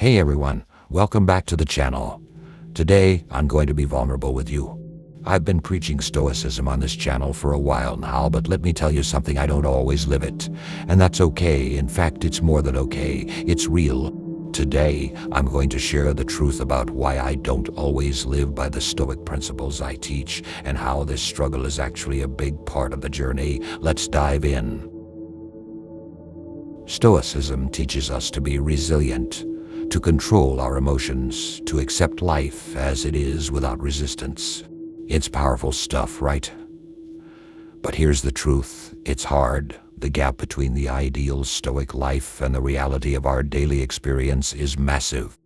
Hey everyone, welcome back to the channel. Today, I'm going to be vulnerable with you. I've been preaching Stoicism on this channel for a while now, but let me tell you something, I don't always live it. And that's okay. In fact, it's more than okay. It's real. Today, I'm going to share the truth about why I don't always live by the Stoic principles I teach, and how this struggle is actually a big part of the journey. Let's dive in. Stoicism teaches us to be resilient, to control our emotions, to accept life as it is without resistance. It's powerful stuff, right? But here's the truth. It's hard. The gap between the ideal Stoic life and the reality of our daily experience is massive.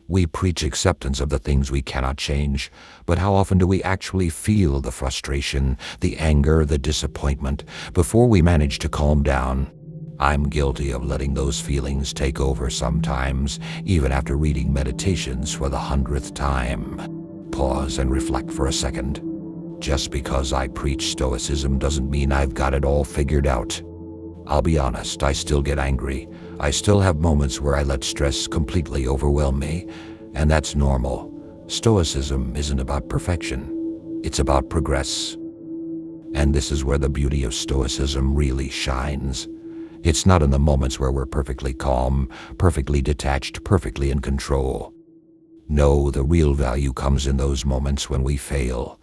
We preach acceptance of the things we cannot change, but how often do we actually feel the frustration, the anger, the disappointment before we manage to calm down? I'm guilty of letting those feelings take over sometimes, even after reading Meditations for the 100th time. Pause and reflect for a second. Just because I preach Stoicism doesn't mean I've got it all figured out. I'll be honest, I still get angry. I still have moments where I let stress completely overwhelm me, and that's normal. Stoicism isn't about perfection. It's about progress. And this is where the beauty of Stoicism really shines. It's not in the moments where we're perfectly calm, perfectly detached, perfectly in control. No, the real value comes in those moments when we fail,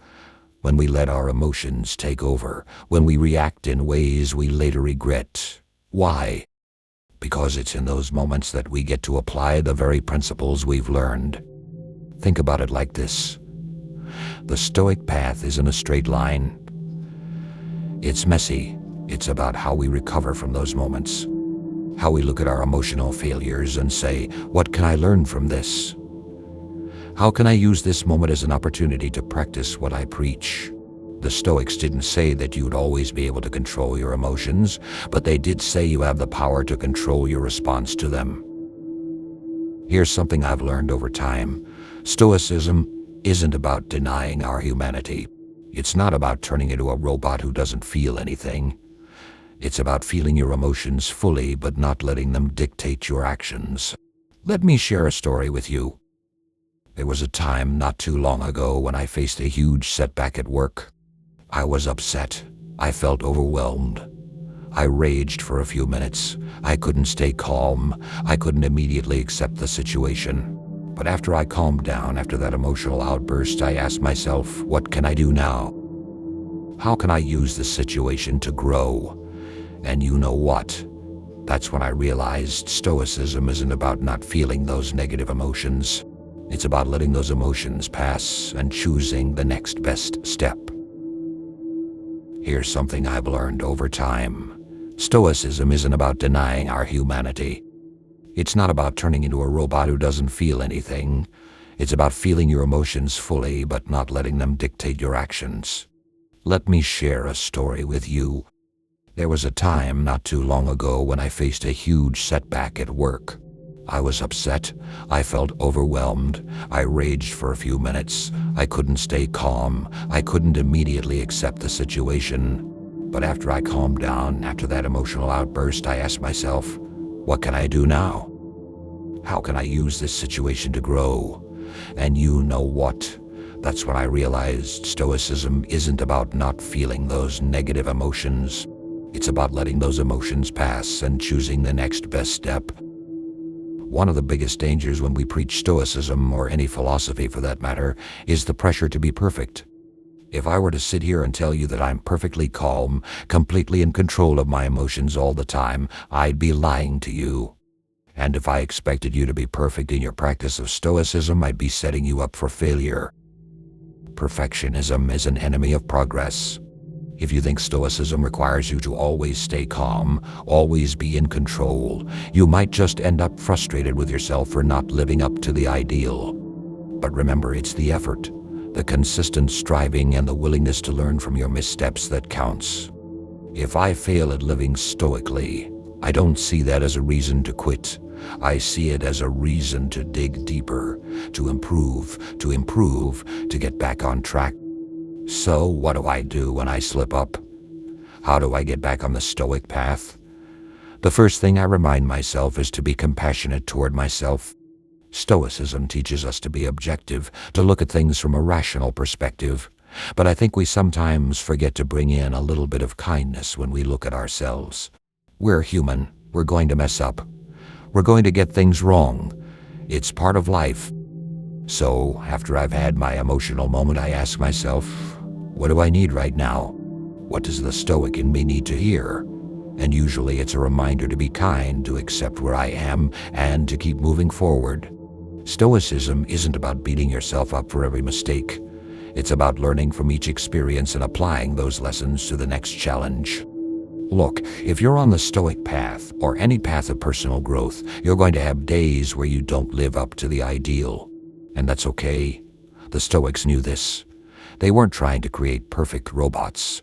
when we let our emotions take over, when we react in ways we later regret. Why? Because it's in those moments that we get to apply the very principles we've learned. Think about it like this. The Stoic path isn't a straight line. It's messy. It's about how we recover from those moments, how we look at our emotional failures and say, what can I learn from this? How can I use this moment as an opportunity to practice what I preach? The Stoics didn't say that you'd always be able to control your emotions, but they did say you have the power to control your response to them. Here's something I've learned over time. Stoicism isn't about denying our humanity. It's not about turning into a robot who doesn't feel anything. It's about feeling your emotions fully, but not letting them dictate your actions. Let me share a story with you. There was a time not too long ago when I faced a huge setback at work. I was upset. I felt overwhelmed. I raged for a few minutes. I couldn't stay calm. I couldn't immediately accept the situation. But after I calmed down after that emotional outburst, I asked myself, what can I do now? How can I use this situation to grow? And you know what? That's when I realized Stoicism isn't about not feeling those negative emotions. It's about letting those emotions pass and choosing the next best step. Here's something I've learned over time. Stoicism isn't about denying our humanity. It's not about turning into a robot who doesn't feel anything. It's about feeling your emotions fully, but not letting them dictate your actions. Let me share a story with you. There was a time not too long ago when I faced a huge setback at work. I was upset. I felt overwhelmed. I raged for a few minutes. I couldn't stay calm. I couldn't immediately accept the situation. But after I calmed down, after that emotional outburst, I asked myself, what can I do now? How can I use this situation to grow? And you know what? That's when I realized Stoicism isn't about not feeling those negative emotions. It's about letting those emotions pass and choosing the next best step. One of the biggest dangers when we preach Stoicism, or any philosophy for that matter, is the pressure to be perfect. If I were to sit here and tell you that I'm perfectly calm, completely in control of my emotions all the time, I'd be lying to you. And if I expected you to be perfect in your practice of Stoicism, I'd be setting you up for failure. Perfectionism is an enemy of progress. If you think Stoicism requires you to always stay calm, always be in control, you might just end up frustrated with yourself for not living up to the ideal. But remember, it's the effort, the consistent striving, and the willingness to learn from your missteps that counts. If I fail at living stoically, I don't see that as a reason to quit. I see it as a reason to dig deeper, to improve, to get back on track. So what do I do when I slip up? How do I get back on the Stoic path? The first thing I remind myself is to be compassionate toward myself. Stoicism teaches us to be objective, to look at things from a rational perspective. But I think we sometimes forget to bring in a little bit of kindness when we look at ourselves. We're human. We're going to mess up. We're going to get things wrong. It's part of life. So, after I've had my emotional moment, I ask myself, what do I need right now? What does the Stoic in me need to hear? And usually it's a reminder to be kind, to accept where I am, and to keep moving forward. Stoicism isn't about beating yourself up for every mistake. It's about learning from each experience and applying those lessons to the next challenge. Look, if you're on the Stoic path, or any path of personal growth, you're going to have days where you don't live up to the ideal. And that's okay. The Stoics knew this. They weren't trying to create perfect robots.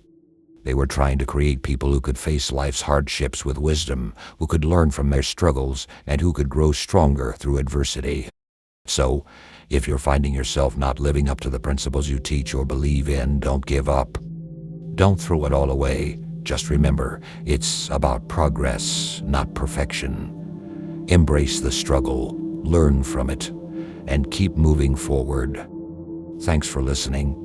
They were trying to create people who could face life's hardships with wisdom, who could learn from their struggles, and who could grow stronger through adversity. So, if you're finding yourself not living up to the principles you teach or believe in, don't give up. Don't throw it all away. Just remember, it's about progress, not perfection. Embrace the struggle, learn from it, and keep moving forward. Thanks for listening.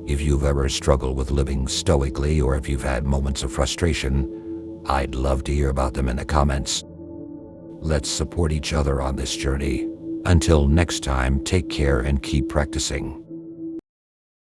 If you've ever struggled with living stoically, or if you've had moments of frustration, I'd love to hear about them in the comments. Let's support each other on this journey. Until next time, take care and keep practicing.